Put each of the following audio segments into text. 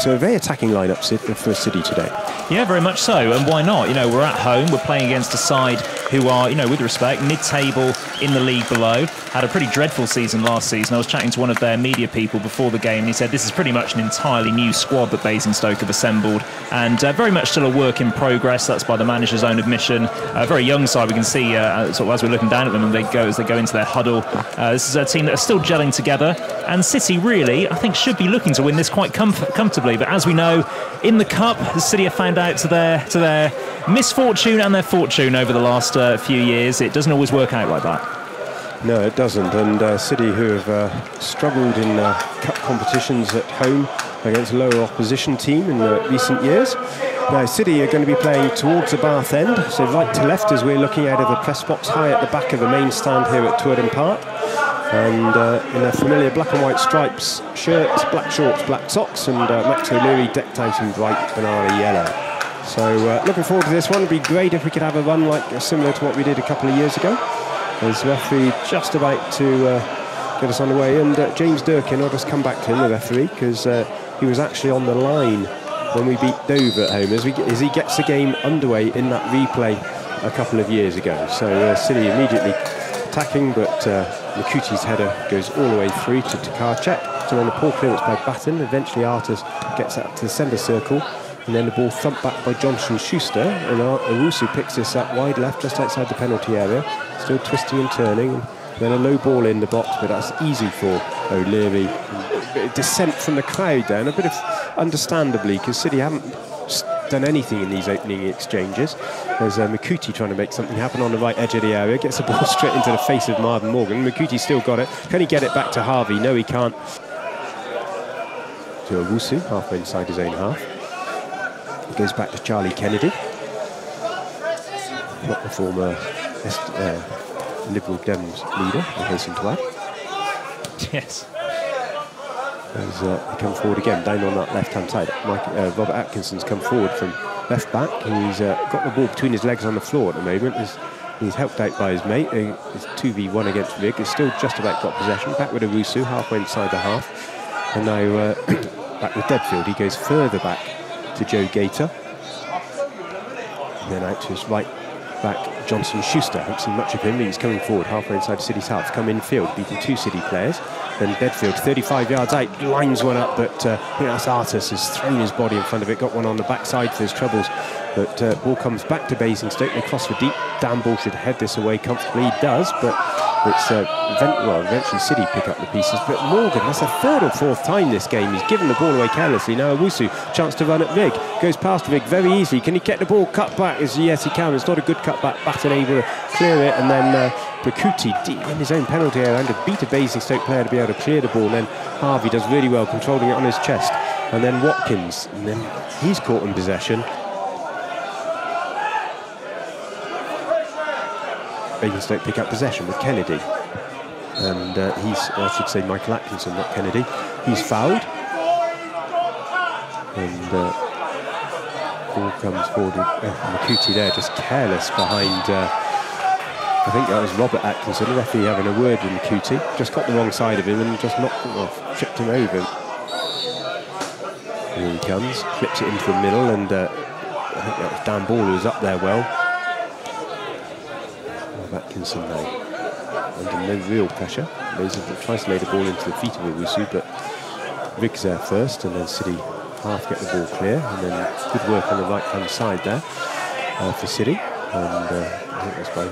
So a very attacking lineup for City today. Yeah, very much so. And why not? You know, we're at home. We're playing against a side who are, you know, with respect, mid-table in the league below. Had a pretty dreadful season last season. I was chatting to one of their media people before the game, and he said this is pretty much an entirely new squad that Basingstoke have assembled, and very much still a work in progress. That's by the manager's own admission. A very young side. We can see sort of as we're looking down at them, and as they go into their huddle. This is a team that are still gelling together, and City really, I think, should be looking to win this quite comfortably. But as we know, in the cup, the City have found out to their misfortune and their fortune over the last few years. It doesn't always work out like that. No, it doesn't. And City, who have struggled in cup competitions at home against a lower opposition team in recent years. Now, City are going to be playing towards the Bath end, so right to left as we're looking out of the press box, high at the back of the main stand here at Twerden Park. And in their familiar black and white stripes, shirts, black shorts, black socks, and Max O'Leary decked out in bright banana yellow. So looking forward to this one. It'd be great if we could have a run like similar to what we did a couple of years ago. There's the referee just about to get us on the way, and James Durkin, I'll just come back to him, the referee, because he was actually on the line when we beat Dover at home, as he gets the game underway in that replay a couple of years ago. So City immediately attacking, but Makuti's header goes all the way through to Tokarczak. So then a poor clearance by Batten. Eventually Artis gets out to the centre circle, and then the ball thumped back by Johnson Schuster, and Owusu picks this up wide left just outside the penalty area, still twisting and turning, and then a low ball in the box, but that's easy for O'Leary. Dissent from the crowd there, and a bit of understandably, because City haven't done anything in these opening exchanges. There's Makuti trying to make something happen on the right edge of the area, gets the ball straight into the face of Marvin Morgan. Makuti's still got it. Can he get it back to Harvey? No, he can't. To Owusu, halfway inside his own half. It goes back to Charlie Kennedy, not the former Liberal Dems leader, I hasten to add. Yes. As they come forward again, down on that left-hand side. Robert Atkinson's come forward from left back. He's got the ball between his legs on the floor at the moment. He's helped out by his mate. It's 2v1 against Rig. He's still just about got possession. Back with Owusu, halfway inside the half. And now back with Deadfield. He goes further back to Joe Gator. And then out to his right back, Johnson Schuster. Haven't seen much of him, but he's coming forward halfway inside City's half. Come in field, beating two City players. Then Bedfield, 35 yards out, lines one up, but I think that's Artis has thrown his body in front of it, got one on the backside for his troubles. But ball comes back to Basingstoke. They cross for deep. Dan Ball should head this away comfortably. He does, but it's eventually City pick up the pieces. But Morgan, that's the third or fourth time this game. He's given the ball away carelessly. Now Owusu, chance to run at Rig. Goes past Rig very easily. Can he get the ball cut back? Yes, he can. It's not a good cut back. Batten able to clear it, and then Bakuti deep in his own penalty area and to beat a Basingstoke player to be able to clear the ball. And then Harvey does really well controlling it on his chest. And then Watkins, and then he's caught in possession. Basingstoke pick up possession with Kennedy, and I should say Michael Atkinson, not Kennedy. He's fouled, and ball comes forward with Makuti there, just careless behind. I think that was Robert Atkinson, the referee having a word with Makuti. Just got the wrong side of him and just knocked him off, tripped him over. Here he comes, flips it into the middle, and I think that was Dan Ball who was up there well. Atkinson now under no real pressure. Basingstoke tries to lay the ball into the feet of Owusu, but Rig's there first, and then City half get the ball clear, and then good work on the right hand side there for City, and I think that's by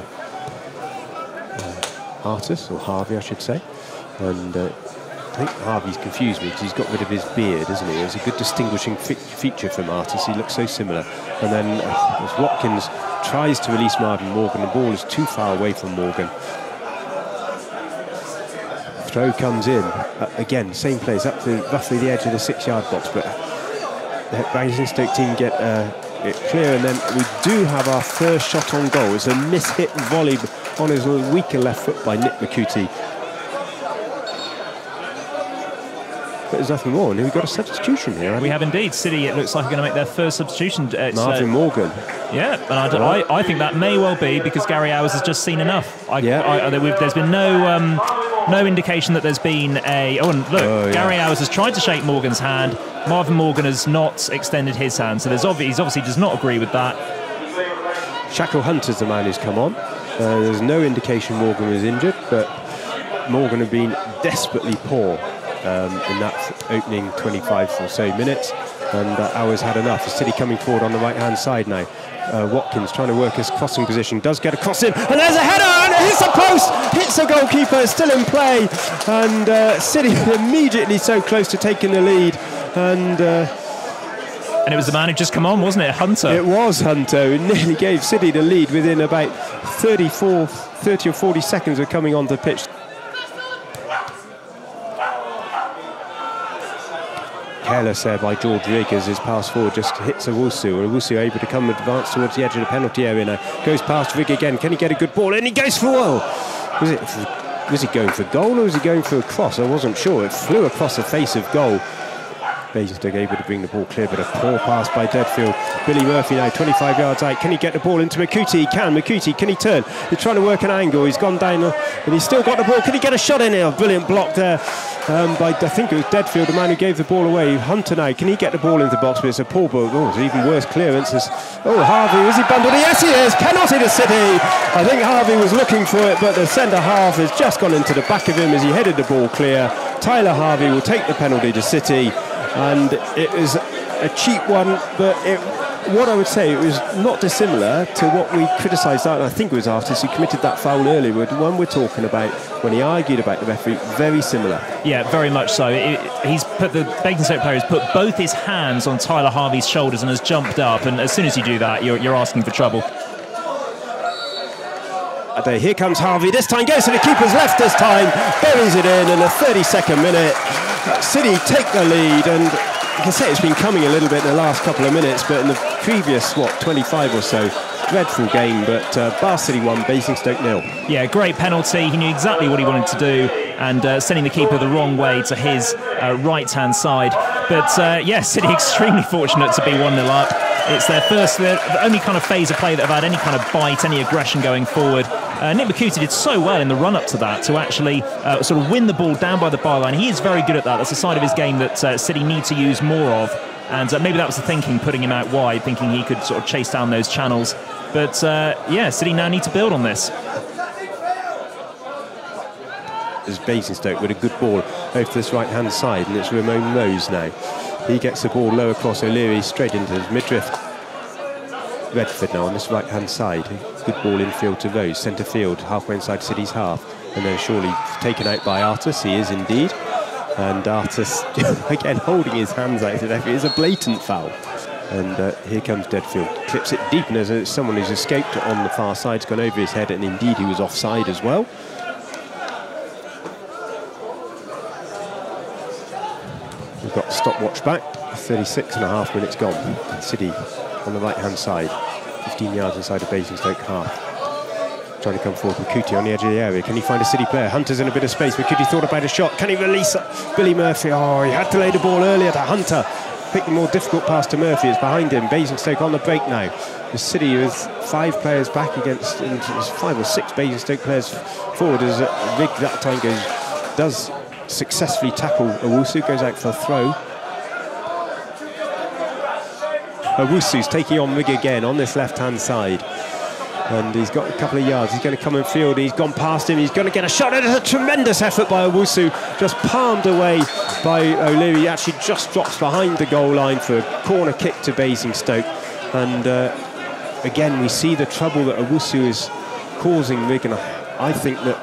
Artis, or Harvey I should say, and I think Harvey's confused me because he's got rid of his beard, isn't he? It's a good distinguishing feature from Artis. He looks so similar. And then as Watkins tries to release Marvin Morgan, the ball is too far away from Morgan. Throw comes in again, same place, up to roughly the edge of the 6-yard box, but the Basingstoke team get it clear, and then we do have our first shot on goal. It's a mishit volley on his weaker left foot by Nick Makuti. But there's nothing more, and we've got a substitution here. We have indeed. City, it looks like, are going to make their first substitution. Marvin Morgan. Yeah, and I think that may well be because Gary Hours has just seen enough. There's been no No indication that there's been a... Oh, and look, Gary Hours has tried to shake Morgan's hand. Marvin Morgan has not extended his hand, so he obviously does not agree with that. Shackle Hunter's the man who's come on. There's no indication Morgan was injured, but Morgan had been desperately poor in that opening 25 or so minutes, and Hours had enough. The City coming forward on the right-hand side now. Watkins trying to work his crossing position, does get a cross in, and there's a header, and it hits the post, hits the goalkeeper, still in play, and City immediately so close to taking the lead, and it was the man who just come on, wasn't it, Hunter? It was Hunter, who nearly gave City the lead within about 30 or 40 seconds of coming onto the pitch. Careless there by George Rigg as his pass forward just hits Owusu. Owusu able to come advance towards the edge of the penalty area now. Goes past Rigg again. Can he get a good ball? And he goes for was he going for goal or was he going for a cross? I wasn't sure. It flew across the face of goal. Basingstoke able to bring the ball clear, but a poor pass by Deadfield. Billy Murphy now 25 yards out. Can he get the ball into Makuti? He can. Makuti, can he turn? He's trying to work an angle. He's gone down, and he's still got the ball. Can he get a shot in here? Brilliant block there by, I think it was Deadfield, the man who gave the ball away. Hunter now, can he get the ball into the box? But it's a poor ball. Oh, it's even worse clearance. Harvey, is he bundled? Yes, he is. Penalty to City. I think Harvey was looking for it, but the centre half has just gone into the back of him as he headed the ball clear. Tyler Harvey will take the penalty to City. And it was a cheap one, but what I would say, it was not dissimilar to what we criticised, I think it was Artis who committed that foul earlier, the one we're talking about when he argued about the referee, very similar. Yeah, very much so. The Basingstoke player has put both his hands on Tyler Harvey's shoulders and has jumped up, and as soon as you do that, you're asking for trouble. Here comes Harvey, this time goes to the keeper's left this time, buries it in the 32nd minute. City take the lead, and you can say it's been coming a little bit in the last couple of minutes, but in the previous, 25 or so, dreadful game, but Bath City 1, Basingstoke 0. Yeah, great penalty. He knew exactly what he wanted to do, and sending the keeper the wrong way to his right-hand side. But City extremely fortunate to be 1-0 up. It's the only kind of phase of play that have had any kind of bite, any aggression going forward. Nick Makuti did so well in the run-up to that to actually sort of win the ball down by the byline. He is very good at that. That's a side of his game that City need to use more of. And maybe that was the thinking, putting him out wide, thinking he could sort of chase down those channels. But City now need to build on this. As Basingstoke with a good ball over to this right-hand side, and it's Ramon Rose now. He gets the ball low across O'Leary, straight into his midriff. Redford now on this right-hand side. Good ball infield to Rose, centre field, halfway inside City's half. And then surely taken out by Artis, he is indeed. And Artis, again, holding his hands out to the referee. It's a blatant foul. And here comes Deadfield. Clips it deep, and there's someone who's escaped on the far side, has gone over his head, and indeed he was offside as well. We've got the stopwatch back, 36.5 minutes gone. City on the right-hand side, 15 yards inside of Basingstoke half. Trying to come forward, Makuti on the edge of the area. Can he find a City player? Hunter's in a bit of space. Makuti thought about a shot. Can he release Billy Murphy? Oh, he had to lay the ball earlier to Hunter. Picked the more difficult pass to Murphy. It's behind him. Basingstoke on the break now. The City with 5 players back against, and 5 or 6 Basingstoke players forward as Rigg that time does successfully tackle Owusu, goes out for a throw. Owusu's taking on Rigg again on this left-hand side. And he's got a couple of yards. He's going to come in field. He's gone past him. He's going to get a shot. It is a tremendous effort by Owusu. Just palmed away by O'Leary. He actually just drops behind the goal line for a corner kick to Basingstoke. And again, we see the trouble that Owusu is causing Rigg. And I think that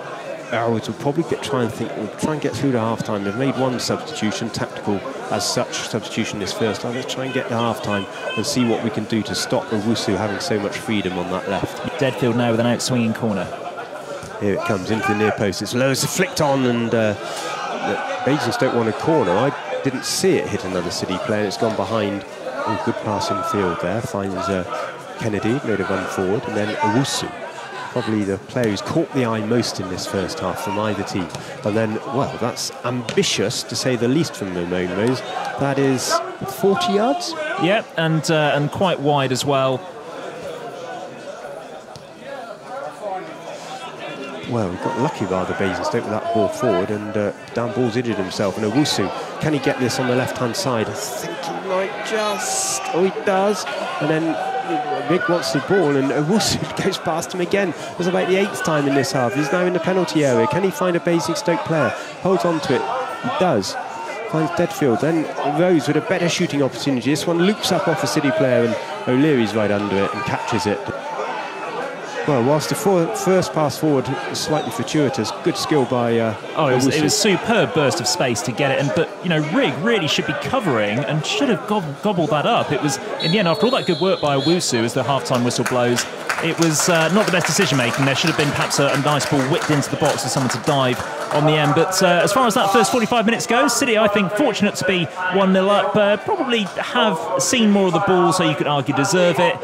Arrows will probably try and get through to half-time. They've made one substitution, tactical as such substitution this first time. Let's try and get to half-time and see what we can do to stop Owusu having so much freedom on that left. Deadfield now with an out-swinging corner. Here it comes into the near post. It's low, it's flicked on, and Basingstoke won a corner. I didn't see it hit another City player. It's gone behind. Oh, good pass in field there. Finds Kennedy, made a run forward, and then Owusu. Probably the player who's caught the eye most in this first half from either team. And then, well, that's ambitious to say the least from Ramon Rose. That is 40 yards? Yeah, and quite wide as well. Well, he got lucky rather, Basingstoke, with that ball forward, and Dan Ball's injured himself. And Owusu, can he get this on the left-hand side? I think he might just... Oh, he does. And then Rick wants the ball, and Owusu goes past him again. It was about the 8th time in this half. He's now in the penalty area. Can he find a Basingstoke player? Holds on to it. He does. Finds Deadfield. Then Rose with a better shooting opportunity. This one loops up off a City player, and O'Leary's right under it and catches it. Well, whilst the first pass forward was slightly fortuitous, good skill by it was a superb burst of space to get it. But you know, Rigg really should be covering and should have gobbled that up. It was, in the end, after all that good work by Owusu as the half-time whistle blows, it was not the best decision-making. There should have been perhaps a nice ball whipped into the box for someone to dive on the end. But as far as that first 45 minutes goes, City, I think, fortunate to be 1-0 up. Probably have seen more of the ball, so you could argue deserve it.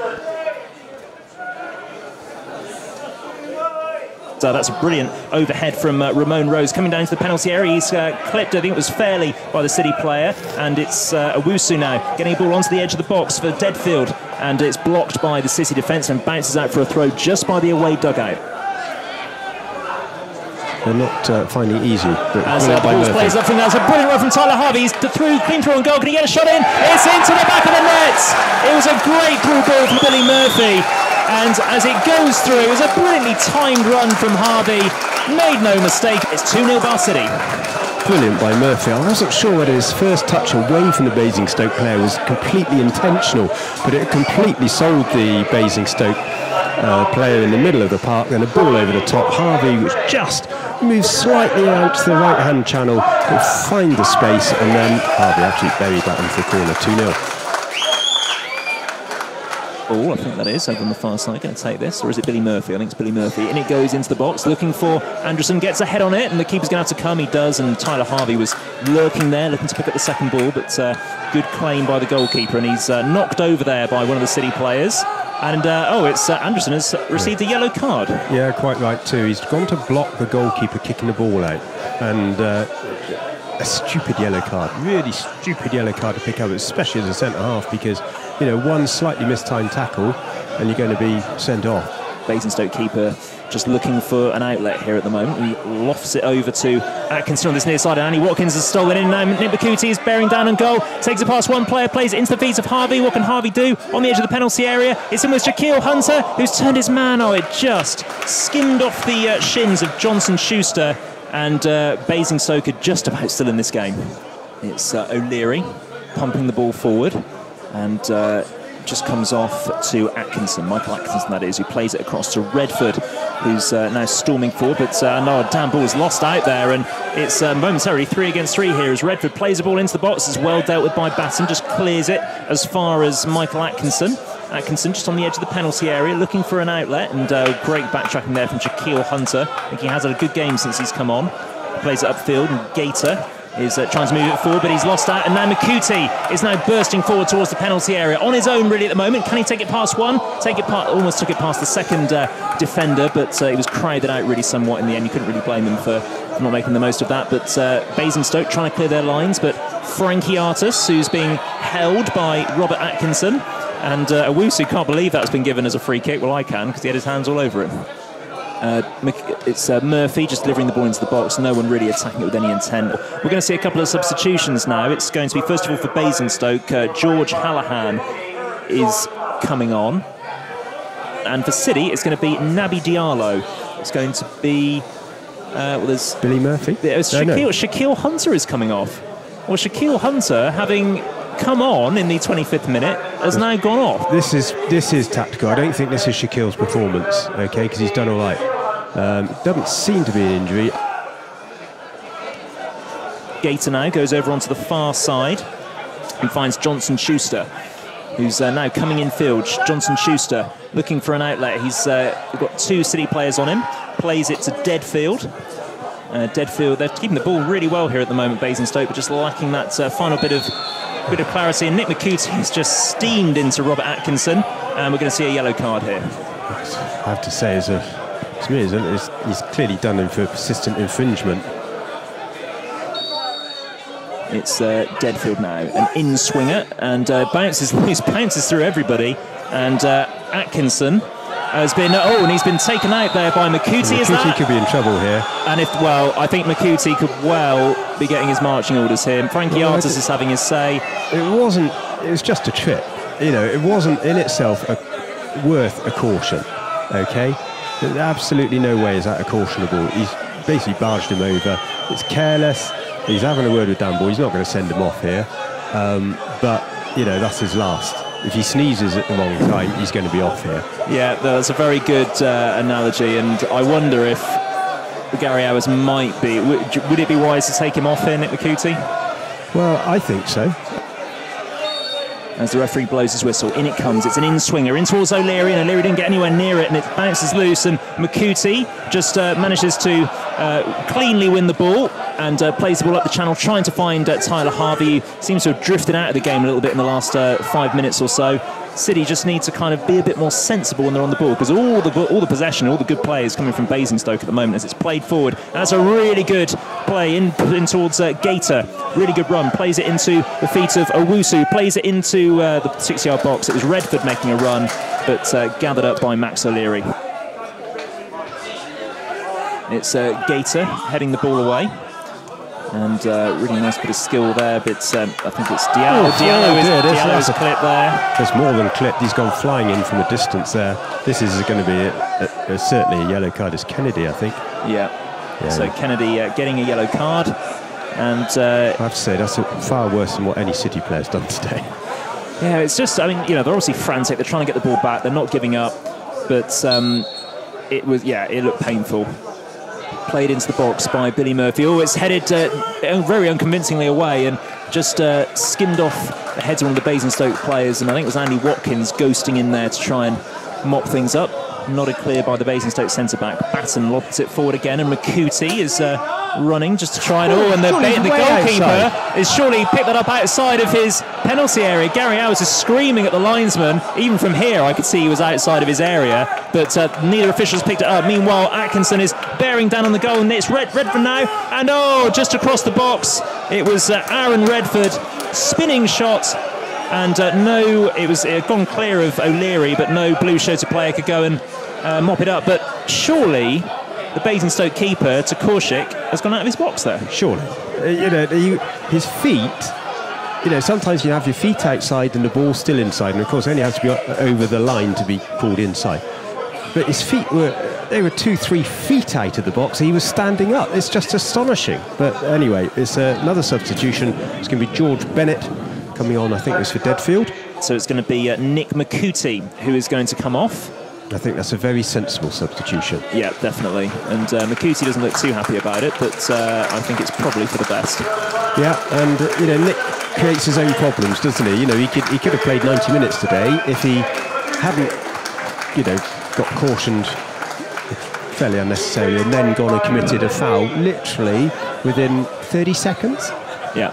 So that's a brilliant overhead from Ramon Rose coming down to the penalty area. He's clipped, I think it was fairly, by the City player, and it's Owusu now getting a ball onto the edge of the box for Deadfield, and it's blocked by the City defence and bounces out for a throw just by the away dugout. They're not finding it easy. But as Balls plays up from that's a brilliant run from Tyler Harvey. He's clean through on goal. Can he get a shot in? It's into the back of the net. It was a great through ball from Billy Murphy. And as it goes through, it was a brilliantly timed run from Harvey. Made no mistake. It's 2-0 Bar City. Brilliant by Murphy. I wasn't sure whether his first touch away from the Basingstoke player was completely intentional, but it completely sold the Basingstoke player in the middle of the park. Then a ball over the top. Harvey was just moved slightly out to the right-hand channel, could find the space, and then Harvey absolutely buried that into the corner. 2-0. Oh, I think that is over on the far side. Going to take this, or is it Billy Murphy? I think it's Billy Murphy. And it goes into the box, looking for Anderson. Gets a head on it, and the keeper's going to have to come. He does, and Tyler Harvey was lurking there, looking to pick up the second ball, but good claim by the goalkeeper, and he's knocked over there by one of the City players. And it's Anderson has received a yellow card. Yeah, quite right too. He's gone to block the goalkeeper kicking the ball out, and a stupid yellow card, really stupid yellow card to pick up, especially as a centre half, because you know, one slightly mistimed tackle and you're going to be sent off. Basingstoke keeper just looking for an outlet here at the moment. He lofts it over to Atkinson on this near side, and Annie Watkins has stolen in now. Nick Bakuti is bearing down on goal, takes it past one player, plays it into the feet of Harvey. What can Harvey do on the edge of the penalty area? It's in with Shaquille Hunter, who's turned his man. Oh, it just skimmed off the shins of Johnson Schuster, and Basingstoke are just about still in this game. It's O'Leary pumping the ball forward, and just comes off to Atkinson, Michael Atkinson that is, who plays it across to Redford, who's now storming forward, but no, Dan Ball is lost out there, and it's momentarily 3 against 3 here as Redford plays the ball into the box. It's well dealt with by Batten, just clears it as far as Michael Atkinson. Atkinson just on the edge of the penalty area looking for an outlet, and great backtracking there from Shaquille Hunter. I think he has had a good game since he's come on. He plays it upfield, and Gator is trying to move it forward, but he's lost out, and now Makuti is now bursting forward towards the penalty area on his own really at the moment. Can he take it past one? Almost took it past the second defender, but he was crowded out really somewhat in the end. You couldn't really blame him for not making the most of that, but Basingstoke trying to clear their lines, but Frankie Artis, who's being held by Robert Atkinson, and Owusu can't believe that's been given as a free kick. Well, I can, because he had his hands all over it. It's Murphy just delivering the ball into the box, no one really attacking it with any intent. We're going to see a couple of substitutions now. It's going to be, first of all, for Basingstoke, George Hallahan is coming on, and for City it's going to be Naby Diallo. It's going to be there's Billy Murphy. Shaquille Hunter is coming off. Well, Shaquille Hunter, having come on in the 25th minute, has now gone off. This is tactical. I don't think this is Shaquille's performance, okay, because he's done all right. It doesn't seem to be an injury. Gator now goes over onto the far side and finds Johnson Schuster, who's now coming in field. Johnson Schuster looking for an outlet. He's got 2 City players on him. Plays it to Deadfield. Deadfield, they're keeping the ball really well here at the moment, Basingstoke, but just lacking that final bit of clarity. And Nick Makuti has just steamed into Robert Atkinson, and we're going to see a yellow card here. I have to say, he's clearly done him for persistent infringement. It's Deadfield now, an in-swinger, and bounces through everybody, and Atkinson has been, and he's been taken out there by Makuti, is that? Makuti could be in trouble here. And I think Makuti could well be getting his marching orders here. Frankie Artis is having his say. It was just a trip. You know, it wasn't in itself worth a caution, okay? There's absolutely no way is that a cautionable. He's basically barged him over. It's careless. He's having a word with Dan Boy. He's not going to send him off here. But, you know, that's his last. If he sneezes at the wrong time, he's going to be off here. Yeah, that's a very good analogy, and I wonder if Gary Hours might be. Would it be wise to take him off here, Nick Makuti? Well, I think so. As the referee blows his whistle, in it comes. It's an in-swinger in towards O'Leary, and O'Leary didn't get anywhere near it, and it bounces loose, and Makuti just manages to cleanly win the ball and plays the ball up the channel, trying to find Tyler Harvey. He seems to have drifted out of the game a little bit in the last 5 minutes or so. City just need to kind of be a bit more sensible when they're on the ball, because all the possession, all the good play is coming from Basingstoke at the moment as it's played forward. And that's a really good play in towards Gator. Really good run. Plays it into the feet of Owusu. Plays it into the 6-yard box. It was Redford making a run, but gathered up by Max O'Leary. It's Gator heading the ball away. And really nice bit of skill there, but I think it's Diallo. Diallo's clipped there. It's more than clipped. He's gone flying in from a distance there. This is going to be certainly a yellow card. It's Kennedy, I think. Yeah. So Kennedy getting a yellow card. And I have to say, that's far worse than what any City player's done today. Yeah, it's just, I mean, you know, they're obviously frantic. They're trying to get the ball back. They're not giving up. But it looked painful. Played into the box by Billy Murphy. Oh, it's headed very unconvincingly away and just skimmed off the heads of one of the Basingstoke players, and I think it was Andy Watkins ghosting in there to try and mop things up. Nodded clear by the Basingstoke centre-back. Batten lobs it forward again, and Makuti is running just to try and... and the goalkeeper is surely picked that up outside of his penalty area. Gary Hours is screaming at the linesman. Even from here, I could see he was outside of his area, but neither officials picked it up. Meanwhile, Atkinson is bearing down on the goal, and it's Redford now, and just across the box, it was Aaron Redford, spinning shot, and it had gone clear of O'Leary, but no blue shirted player could go and mop it up. But surely the Basingstoke keeper, Korshik, has gone out of his box there. Surely. His feet, sometimes you have your feet outside and the ball's still inside, and of course it only has to be over the line to be called inside. But his feet were 2-3 feet out of the box. He was standing up. It's just astonishing. But anyway, it's another substitution. It's going to be George Bennett coming on, I think it was for Deadfield. So it's going to be Nick Makuti who is going to come off. I think that's a very sensible substitution. Yeah, definitely. And Makuti doesn't look too happy about it, but I think it's probably for the best. Yeah, and Nick creates his own problems, doesn't he? He could have played 90 minutes today if he hadn't, got cautioned fairly unnecessarily and then gone and committed a foul literally within 30 seconds. Yeah.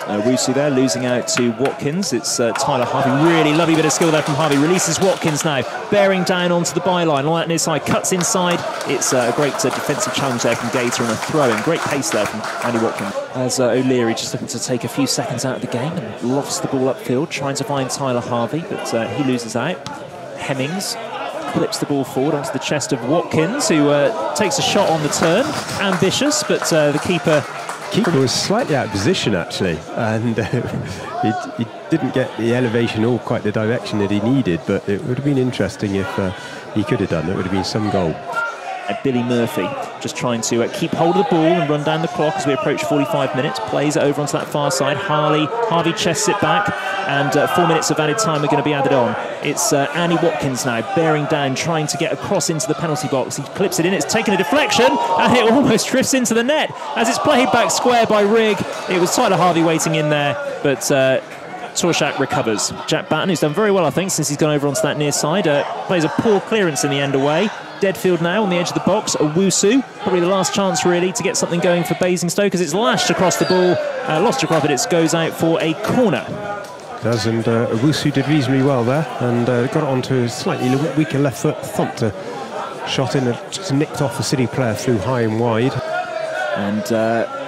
Wusu there, losing out to Watkins. It's Tyler Harvey. Really lovely bit of skill there from Harvey. Releases Watkins now, bearing down onto the byline. All that near side, cuts inside. It's a great defensive challenge there from Gator and a throw-in. Great pace there from Andy Watkins. As O'Leary just looking to take a few seconds out of the game and lofts the ball upfield, trying to find Tyler Harvey, but he loses out. Hemmings clips the ball forward onto the chest of Watkins, who takes a shot on the turn. Ambitious, but the keeper was slightly out of position actually, and he didn't get the elevation or quite the direction that he needed, but it would have been interesting if he could have done it. It would have been some goal. Billy Murphy just trying to keep hold of the ball and run down the clock as we approach 45 minutes. Plays it over onto that far side. Harvey chests it back, and 4 minutes of added time are going to be added on. It's Andy Watkins now bearing down, trying to get across into the penalty box. He clips it in. It's taken a deflection, and it almost drifts into the net as it's played back square by Rigg. It was Tyler Harvey waiting in there, but Torshak recovers. Jack Batten, who's done very well, I think, since he's gone over onto that near side, plays a poor clearance in the end away. Deadfield now on the edge of the box. Owusu, probably the last chance really to get something going for Basingstoke, as it's lashed across the ball. Lost across it, it goes out for a corner. Does, and Owusu did reasonably well there, and got it onto a slightly weaker left foot. Thumped a shot in, just nicked off the City player, flew high and wide. And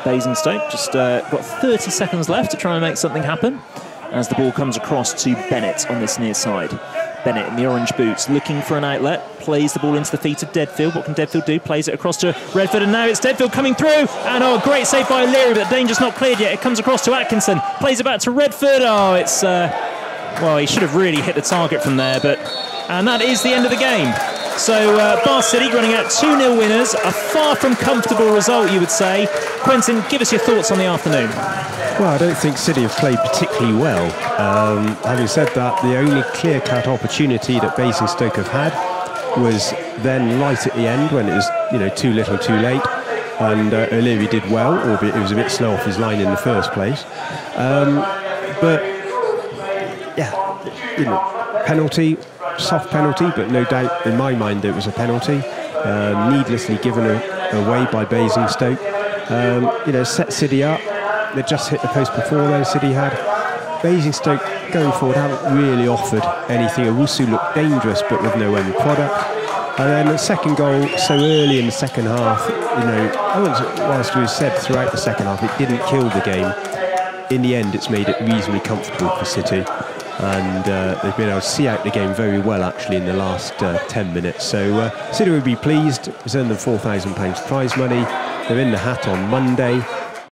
Basingstoke just got 30 seconds left to try and make something happen as the ball comes across to Bennett on this near side. Bennett in the orange boots, looking for an outlet, plays the ball into the feet of Deadfield. What can Deadfield do? Plays it across to Redford, and now it's Deadfield coming through. And a great save by O'Leary, but the danger's not cleared yet. It comes across to Atkinson, plays it back to Redford. Oh, it's well, he should have really hit the target from there, and that is the end of the game. So Bath City running out 2-0 winners, a far from comfortable result, you would say. Quentin, give us your thoughts on the afternoon. Well, I don't think City have played particularly well. Having said that, the only clear-cut opportunity that Basingstoke have had was then right at the end when it was, too little, too late. And O'Leary did well, albeit it was a bit slow off his line in the first place. But yeah, penalty, soft penalty, but no doubt in my mind it was a penalty, needlessly given away by Basingstoke. Set City up. They just hit the post before then, City had. Basingstoke going forward haven't really offered anything. Owusu looked dangerous but with no end product. And then the second goal so early in the second half, whilst we've said throughout the second half it didn't kill the game, in the end it's made it reasonably comfortable for City. And they've been able to see out the game very well actually in the last 10 minutes. So City would be pleased. It's earned them £4,000 prize money. They're in the hat on Monday.